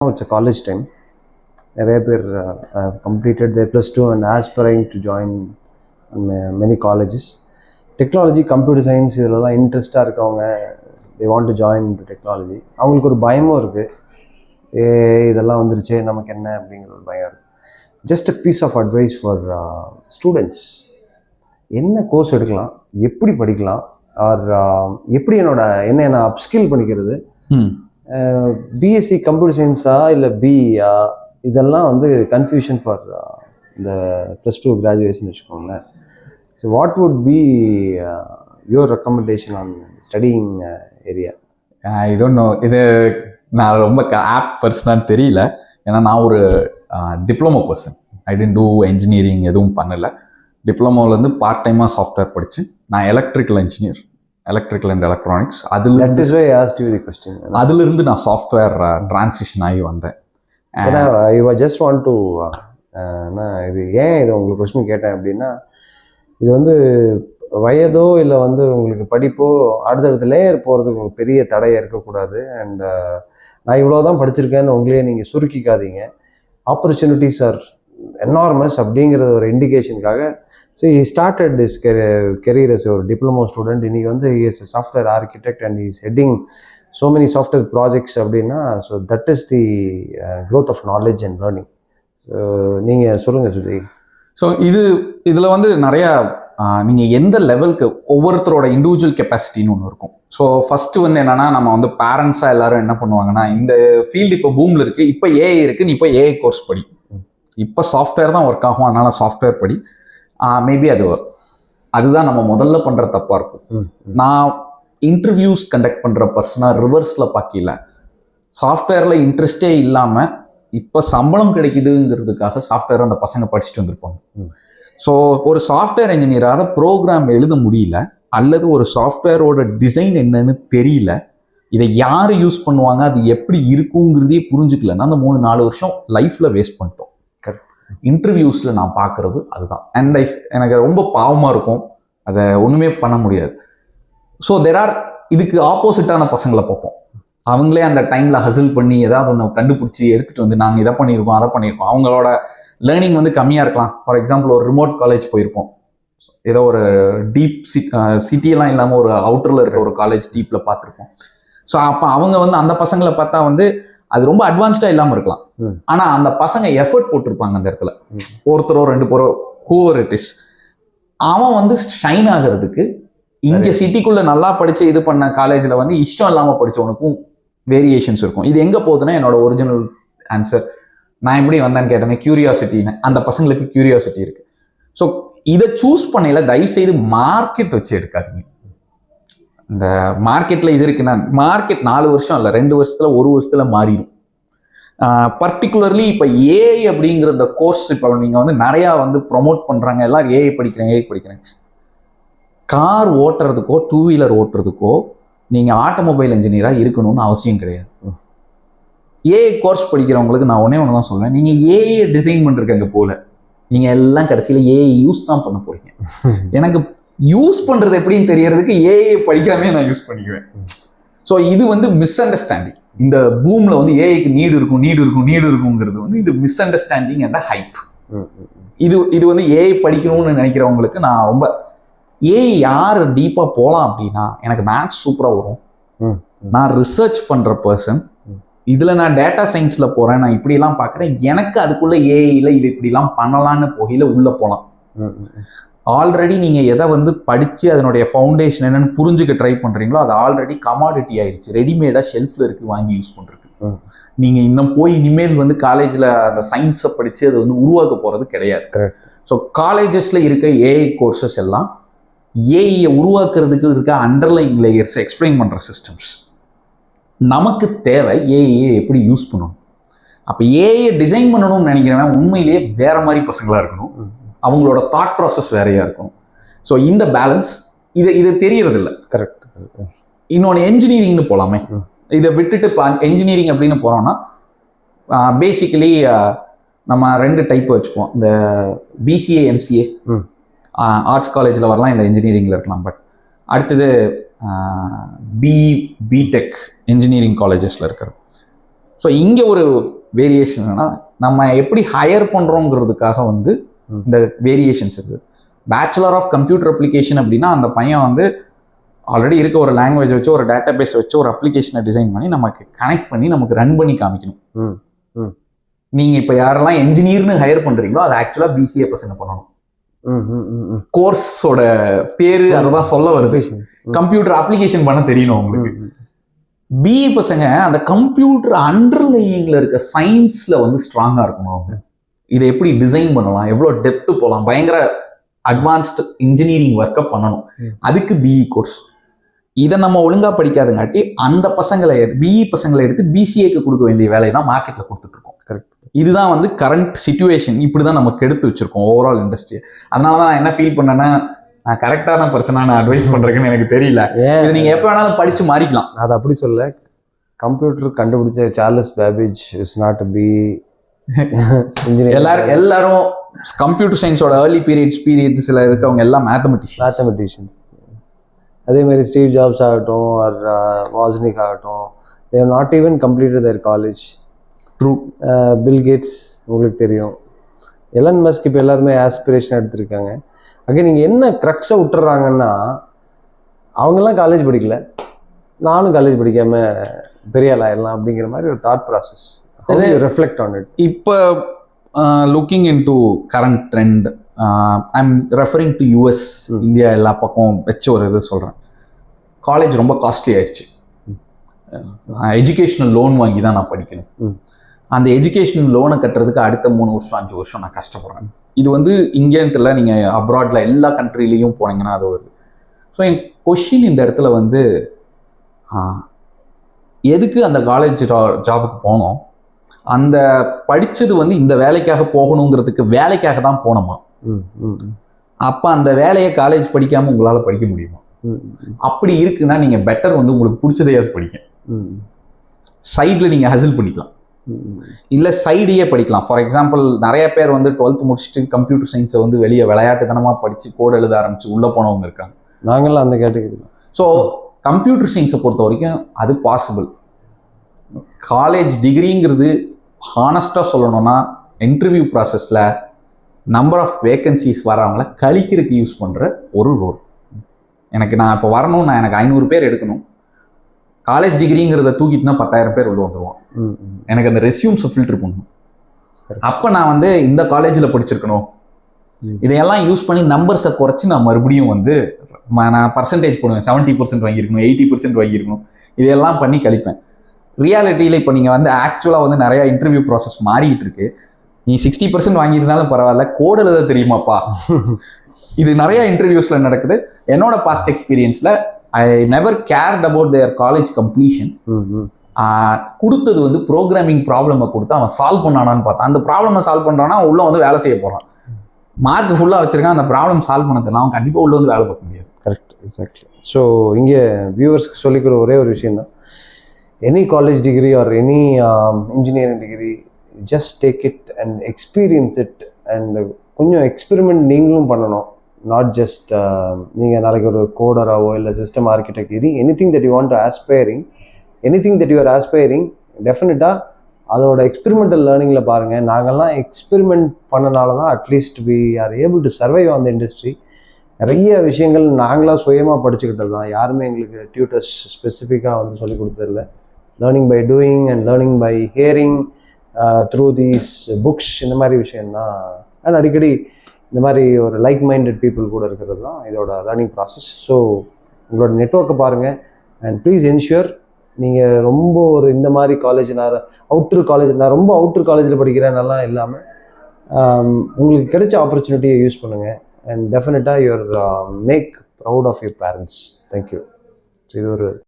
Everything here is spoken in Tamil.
Now it's a college time. நிறைய பேர் have completed their +2 and aspiring to join many colleges. Technology, computer science இதெல்லாம் இன்ட்ரெஸ்டாக இருக்கவங்க they want to join into technology. அவங்களுக்கு ஒரு பயமும் இருக்குது, இதெல்லாம் வந்துருச்சு நமக்கு என்ன அப்படிங்கிற ஒரு பயம் இருக்குது. Just a piece of advice for students. என்ன கோர்ஸ் எடுக்கலாம், எப்படி படிக்கலாம், ஆர் எப்படி என்ன அப்ஸ்கில் பண்ணிக்கிறது, பிஎஸ்சி கம்ப்யூட்டர் சயின்ஸா இல்லை பிஇயா, இதெல்லாம் வந்து கன்ஃபியூஷன் ஃபார் இந்த +2 கிராஜுவேஷன் வச்சுக்கோங்களேன். So what would be your recommendation on studying area? I don't know, இது நான் ரொம்ப ஆப் பர்சனான்னு தெரியல. ஏன்னா நான் ஒரு டிப்ளமோ பர்சன். ஐ டென்ட் டூ என்ஜினியரிங் எதுவும் பண்ணலை. டிப்ளமோலேருந்து பார்ட் டைமாக சாஃப்ட்வேர் படித்து நான் electrical engineer, electrical and electronics. அதுலேருந்து நான் சாஃப்ட்வேர் ட்ரான்சிஷன் ஆகி வந்தேன். ஏன்னா ஐ ஜஸ்ட் வாண்ட் டு இது ஏன் இதை உங்களுக்கு கொஸ்டின் கேட்டேன் அப்படின்னா, இது வந்து வயதோ இல்லை வந்து உங்களுக்கு படிப்போ அடுத்தடுத்த லேயர் போகிறதுக்கு ஒரு பெரிய தடையை இருக்கக்கூடாது. அண்ட் நான் இவ்வளோ தான் படிச்சிருக்கேன்னு உங்களையே நீங்கள் சுருக்கிக்காதீங்க. ஆப்பர்ச்சுனிட்டிஸ் ஆர் எனார்மஸ் அப்படிங்கிறது ஒரு இண்டிகேஷனுக்காக. So he started this career as ஒரு டிப்ளமோ ஸ்டூடெண்ட். இன்றைக்கி வந்து he is software architect and he is heading so many software projects அப்படின்னா, so that is the growth of knowledge and learning. நீங்கள் சொல்லுங்கள் சுஜி. ஸோ இதில் வந்து நிறையா நீங்கள் எந்த லெவலுக்கு ஒவ்வொருத்தரோட இண்டிவிஜுவல் கெப்பாசிட்டின்னு ஒன்று இருக்கும். ஸோ ஃபஸ்ட்டு வந்து என்னென்னா, நம்ம வந்து பேரண்ட்ஸாக எல்லாரும் என்ன பண்ணுவாங்கன்னா, இந்த ஃபீல்டு இப்போ பூமில் இருக்குது, இப்போ ஏஐ இருக்குது, நீ இப்போ ஏஐ கோர்ஸ் படி, இப்போ சாஃப்ட்வேர் தான் ஒர்க் ஆகும், அதனால் சாஃப்ட்வேர் படி. மேபி அதுதான் நம்ம முதல்ல பண்ணுற தப்பாக இருக்கும். நான் இன்டர்வியூஸ் கண்டக்ட் பண்ணுற பர்சனாக ரிவர்ஸில் பார்க்கல, சாஃப்ட்வேரில் இன்ட்ரெஸ்டே இல்லாமல் இப்போ சம்பளம் கிடைக்குதுங்கிறதுக்காக சாஃப்ட்வேர் அந்த பசங்க படிச்சுட்டு வந்திருப்பாங்க. ஸோ ஒரு சாஃப்ட்வேர் இன்ஜினியரால் ப்ரோக்ராம் எழுத முடியல, அல்லது ஒரு சாஃப்ட்வேரோட டிசைன் என்னன்னு தெரியல, இதை யார் யூஸ் பண்ணுவாங்க, அது எப்படி இருக்குங்கிறதே புரிஞ்சுக்கலன்னா அந்த 3-4 வருஷம் லைஃப்பில் வேஸ்ட் பண்ணிட்டோம். இன்டர்வியூஸில் நான் பார்க்குறது அதுதான். அண்ட் எனக்கு ரொம்ப பாவமாக இருக்கும், அதை ஒன்றுமே பண்ண முடியாது. ஸோ இதுக்கு ஆப்போசிட்டான பசங்களை பார்ப்போம். அவங்களே அந்த டைமில் ஹசில் பண்ணி ஏதாவது ஒன்று கண்டுபிடிச்சி எடுத்துகிட்டு வந்து நாங்கள் இதை பண்ணியிருக்கோம் அதை பண்ணியிருக்கோம். அவங்களோட லேர்னிங் வந்து கம்மியாக இருக்கலாம். ஃபார் எக்ஸாம்பிள், ஒரு ரிமோட் காலேஜ் போயிருப்போம், ஏதோ ஒரு டீப் சிட்டியெல்லாம் இல்லாமல் ஒரு அவுட்டரில் இருக்க ஒரு காலேஜ் டீப்பில் பார்த்துருப்போம். ஸோ அப்போ அவங்க வந்து அந்த பசங்களை பார்த்தா வந்து அது ரொம்ப அட்வான்ஸ்டாக இல்லாமல் இருக்கலாம், ஆனால் அந்த பசங்க எஃபர்ட் போட்டிருப்பாங்க அந்த இடத்துல. ஒருத்தரோ 2 பேரோ ஹூவர் இட் இஸ், அவன் வந்து ஷைன் ஆகிறதுக்கு இங்கே சிட்டிக்குள்ளே நல்லா படித்து இது பண்ண காலேஜில் வந்து இஷ்டம் இல்லாமல் படித்தவனுக்கும் வேரியேஷன்ஸ் இருக்கும். இது எங்கே போகுதுன்னா, என்னோட ஒரிஜினல் ஆன்சர் நான் எப்படி வந்தேன்னு கேட்டேனே, கியூரியாசிட்டின்னு. அந்த பசங்களுக்கு கியூரியாசிட்டி இருக்குது. ஸோ இதை சூஸ் பண்ணையில் தயவுசெய்து மார்க்கெட் வச்சு எடுக்காதீங்க. இந்த மார்க்கெட்டில் இது இருக்குன்னா, மார்க்கெட் 4 வருஷம் இல்லை, 2 வருஷத்தில் 1 வருஷத்தில் மாறிடும். பர்டிகுலர்லி இப்போ ஏஐ அப்படிங்கிற இந்த கோர்ஸ் இப்போ நீங்கள் வந்து நிறையா வந்து ப்ரொமோட் பண்ணுறாங்க, எல்லோரும் ஏஐ படிக்கிறேன். கார் ஓட்டுறதுக்கோ 2 வீலர் ஓட்டுறதுக்கோ நீங்கள் ஆட்டோமொபைல் இன்ஜினியராக இருக்கணும்னு அவசியம் கிடையாது. ஏஐ கோர்ஸ் படிக்கிறவங்களுக்கு நான் ஒன்று தான் சொல்லுவேன், நீங்கள் ஏஐ டிசைன் பண்ணிருக்கங்க போல, நீங்கள் எல்லாம் கடைசியில் ஏஐ யூஸ் தான் பண்ண போறீங்க. எனக்கு யூஸ் பண்ணுறது எப்படின்னு தெரியறதுக்கு ஏஐ படிக்காமே நான் யூஸ் பண்ணிக்குவேன். ஸோ இது வந்து மிஸ் அண்டர்ஸ்டாண்டிங். இந்த பூமில் வந்து ஏஐக்கு நீடு இருக்குங்கிறது வந்து இது மிஸ் அண்டர்ஸ்டாண்டிங் அண்ட் ஹைப். இது வந்து ஏஐ படிக்கணும்னு நினைக்கிறவங்களுக்கு நான் ரொம்ப ஏஐ யார் டீப்பாக போகலாம் அப்படின்னா, எனக்கு மேத்ஸ் சூப்பராக வரும், நான் ரிசர்ச் பண்ணுற பர்சன், இதில் நான் டேட்டா சயின்ஸில் போகிறேன், நான் இப்படிலாம் பார்க்குறேன், எனக்கு அதுக்குள்ளே ஏஐயில் இது இப்படிலாம் பண்ணலான்னு போகையில் உள்ளே போகலாம். ஆல்ரெடி நீங்கள் எதை வந்து படித்து அதனுடைய ஃபவுண்டேஷன் என்னென்னு புரிஞ்சுக்க ட்ரை பண்ணுறீங்களோ அது ஆல்ரெடி கமாடிட்டி ஆயிடுச்சு, ரெடிமேடாக ஷெல்ஃபில் இருக்குது, வாங்கி யூஸ் பண்ணுறதுக்கு. நீங்கள் இன்னும் போய் இனிமேல் வந்து காலேஜில் அந்த சயின்ஸை படித்து அதை வந்து உருவாக்க போகிறது கிடையாது. ஸோ காலேஜஸில் இருக்க ஏஐ கோர்சஸ் எல்லாம் ஏஐயை உருவாக்குறதுக்கு இருக்க அண்டர்லைன் லேயர்ஸ் எக்ஸ்பிளைன் பண்ணுற சிஸ்டம்ஸ். நமக்கு தேவை ஏஐயை எப்படி யூஸ் பண்ணணும். அப்போ ஏஐயை டிசைன் பண்ணணும்னு நினைக்கிறவன் உண்மையிலேயே வேற மாதிரி பசங்களாக இருக்கணும், அவங்களோட தாட் ப்ராசஸ் வேறையாக இருக்கணும். ஸோ இந்த பேலன்ஸ் இது தெரியறதில்ல. கரெக்ட். இன்னொன்று என்ஜினியரிங்னு போகலாமே, இதை விட்டுட்டு என்ஜினியரிங் அப்படின்னு போகிறோம்னா பேசிக்கலி நம்ம 2 டைப் வச்சுக்குவோம். இந்த பிசிஏ எம்சிஏ ஆர்ட்ஸ் காலேஜில் வரலாம், இல்லை இன்ஜினியரிங்கில் இருக்கலாம். பட் அடுத்தது பிடெக் இன்ஜினியரிங் காலேஜஸில் இருக்கிறது. ஸோ இங்கே ஒரு வேரியேஷன் என்னன்னா, நம்ம எப்படி ஹையர் பண்ணுறோங்கிறதுக்காக வந்து இந்த வேரியேஷன்ஸ் இருக்குது. பேச்சுலர் ஆஃப் கம்ப்யூட்டர் அப்ளிகேஷன் அப்படின்னா அந்த பையன் வந்து ஆல்ரெடி இருக்க ஒரு லாங்குவேஜ் வச்சு ஒரு டேட்டா பேஸ் வச்சு ஒரு அப்ளிகேஷனை டிசைன் பண்ணி நமக்கு கனெக்ட் பண்ணி நமக்கு ரன் பண்ணி காமிக்கணும். நீங்கள் இப்போ யாரெல்லாம் என்ஜினியர்னு ஹையர் பண்ணுறீங்களோ அது ஆக்சுவலாக பிசிஏ பசங்க பண்ணணும். கோர்ஸோட பேரு அதுதான் சொல்ல வருது, கம்ப்யூட்டர் அப்ளிகேஷன் பண்ண தெரியணும் உங்களுக்கு. பிஇ பசங்க அந்த கம்ப்யூட்டர் அண்டர்லையிங்ல இருக்க சயின்ஸ்ல வந்து ஸ்ட்ராங்கா இருக்கணும். அவங்க இதை எப்படி டிசைன் பண்ணலாம், எவ்வளோ டெப்த் போகலாம், பயங்கர அட்வான்ஸ்டு இன்ஜினியரிங் ஒர்க்கை பண்ணணும். அதுக்கு பிஇ கோர்ஸ். இதை நம்ம ஒழுங்கா படிக்காதங்காட்டி அந்த பசங்களை பிஇ பசங்களை எடுத்து பிசிஏக்கு கொடுக்க வேண்டிய வேலையை தான் மார்க்கெட்ல கொடுத்துட்டு இருக்கோம். கரெக்ட். இதுதான் வந்து கரண்ட் சிச்சுவேஷன். இப்படிதான் நமக்கு எடுத்து வச்சிருக்கோம் ஓவரால் இண்டஸ்ட்ரி. அதனாலதான் நான் என்ன ஃபீல் பண்ணேன்னா, நான் கரெக்டான பர்சனா நான் அட்வைஸ் பண்றேன்னு எனக்கு தெரியல. இது நீங்க எப்ப வேணாலும் படிச்சு மாறிக்கலாம். அது அப்படி சொல்ல, கம்ப்யூட்டர் கண்டுபிடிச்ச Charles Babbage is not be engineer. எல்லாரும் கம்ப்யூட்டர் சயின்ஸோட ஏர்லி பீரியட்ஸ்ல இருக்கவங்க எல்லாம் மேத்தமெட்டிஷியன்ஸ். அதே மாதிரி ஸ்டீவ் ஜாப்ஸ் ஆகட்டும், ஆர் வாஸ்னிக் ஆகட்டும், they have not even completed their college. True. Bill Gates உங்களுக்கு தெரியும், எலன் மஸ்க் இப்போ எல்லாருமே ஆஸ்பிரேஷன் எடுத்திருக்காங்க. அங்கே நீங்கள் என்ன க்ரக்ஸை விட்டுறாங்கன்னா, அவங்கெல்லாம் காலேஜ் படிக்கல, நானும் காலேஜ் படிக்காமல் பெரிய ஆள் ஆயிடலாம் அப்படிங்கிற மாதிரி ஒரு thought process. Reflect on it. இப்போ looking into current trend, I am referring to US, India எல்லா பக்கம் வச்சு ஒரு இது சொல்கிறேன். காலேஜ் ரொம்ப காஸ்ட்லி ஆயிடுச்சு. எஜுகேஷனல் லோன் வாங்கி தான் நான் படிக்கணும். அந்த எஜுகேஷனல் லோனை கட்டுறதுக்கு அடுத்த 3 வருஷம் 5 வருஷம் நான் கஷ்டப்படுறேன். இது வந்து இங்கேன்ட்டு இல்லை, நீங்கள் அப்ராட்ல எல்லா கண்ட்ரிலையும் போனீங்கன்னா அது வருது. ஸோ என் கொஷின் இந்த இடத்துல வந்து, எதுக்கு அந்த காலேஜ் ஜாபுக்கு போனோம், அந்த படித்தது வந்து இந்த வேலைக்காக போகணுங்கிறதுக்கு வேலைக்காக தான் போனோமா? அப்போ அந்த வேலையை காலேஜ் படிக்காமல் உங்களால் படிக்க முடியுமா? அப்படி இருக்குன்னா நீங்கள் பெட்டர் வந்து உங்களுக்கு பிடிச்சதையாவது படிக்க. சைடில் நீங்கள் ஹசில் பண்ணிக்கலாம், இல்லை சைடையே படிக்கலாம். ஃபார் எக்ஸாம்பிள், நிறைய பேர் வந்து 12th முடிச்சுட்டு கம்ப்யூட்டர் சயின்ஸை வந்து வெளியே விளையாட்டுத்தனமாக படித்து கோட் எழுத ஆரம்பித்து உள்ளே போனவங்க இருக்காங்க. நாங்களாம் அந்த கேட்டகரி தான். ஸோ கம்ப்யூட்டர் சயின்ஸை பொறுத்த வரைக்கும் அது பாசிபிள். காலேஜ் டிகிரிங்கிறது ஹானஸ்டாக சொல்லணும்னா இன்டர்வியூ ப்ராசஸில் நம்பர் ஆஃப் வேகன்சிஸ் வரவங்கள கழிக்கிறதுக்கு யூஸ் பண்ணுற ஒரு ரோல். நான் இப்போ வரணும்னா எனக்கு 500 பேர் எடுக்கணும், காலேஜ் டிகிரிங்கிறத தூக்கிட்டுனா 10,000 பேர் உள்ள வந்துடுவான். எனக்கு அந்த ரெஸ்யூம்ஸை ஃபில்டர் பண்ணணும். அப்போ நான் வந்து இந்த காலேஜில் படிச்சிருக்கணும், இதையெல்லாம் யூஸ் பண்ணி நம்பர்ஸை குறைச்சி நான் மறுபடியும் வந்து நான் பர்சன்டேஜ் போடுவேன். 70% வாங்கியிருக்கணும், 80% வாங்கியிருக்கணும், இதையெல்லாம் பண்ணி கழிப்பேன். ரியாலிட்டியில் இப்போ நீங்கள் வந்து ஆக்சுவலாக வந்து நிறையா இன்டர்வியூ ப்ராசஸ் மாறிக்கிட்டு இருக்கு. நீ 60% வாங்கியிருந்தாலும் பரவாயில்ல, கோட் எழுத தெரியுமாப்பா? இது நிறைய இன்டர்வியூஸில் நடக்குது. என்னோட பாஸ்ட் எக்ஸ்பீரியன்ஸில் I never cared about their college completion. கொடுத்தது வந்து ப்ரோக்ராமிங் ப்ராப்ளமை கொடுத்து அவன் சால்வ் பண்ணானான்னு பார்த்தா, அந்த ப்ராப்ளமை சால்வ் பண்ணுறான்னா உள்ள வந்து வேலை செய்ய போகிறான். மார்க் ஃபுல்லாக வச்சிருக்கான், அந்த ப்ராப்ளம் சால்வ் பண்ண தெரியல, அவன் கண்டிப்பாக உள்ள வந்து வேலை பார்க்க முடியாது. Correct, exactly. ஸோ இங்கே வியூவர்ஸ்க்கு சொல்லிக்கிற ஒரே ஒரு விஷயம் தான், any college degree or any engineering degree, just take it and experience it. And கொஞ்சம் எக்ஸ்பெரிமெண்ட் நீங்களும் பண்ணணும். நாட் ஜஸ்ட் நீங்கள் நாளைக்கு ஒரு கோடராவோ இல்லை system architect, anything that you want to aspiring, anything that you are aspiring, டெஃபினட்டாக அதோட எக்ஸ்பெரிமெண்டல் லேர்னிங்கில் பாருங்கள். நாங்கள்லாம் எக்ஸ்பெரிமெண்ட் பண்ணனால தான் at least we are able to survive on the industry. நிறைய விஷயங்கள் நாங்களாக சுயமாக படிச்சுக்கிட்டது தான். யாருமே எங்களுக்கு டியூட்டர்ஸ் ஸ்பெசிஃபிக்காக வந்து சொல்லிக் கொடுத்ததில்ல. Learning by doing and learning by hearing through these books, இந்த மாதிரி விஷயந்தான். அண்ட் அடிக்கடி இந்த மாதிரி ஒரு லைக் மைண்டட் பீப்புள் கூட இருக்கிறது தான் இதோட லேர்னிங் ப்ராசஸ். ஸோ உங்களோட நெட்வொர்க்கை பாருங்கள் அண்ட் ப்ளீஸ் என்ஷூர் நீங்கள் ரொம்ப ஒரு இந்த மாதிரி காலேஜ், நான் ரொம்ப அவுட்ரு காலேஜில் படிக்கிறேன்னெல்லாம் இல்லாமல் உங்களுக்கு கிடைச்ச ஆப்பர்ச்சுனிட்டியை யூஸ் பண்ணுங்கள். அண்ட் டெஃபினட்டாக you're make proud of your parents. Thank you. இது ஒரு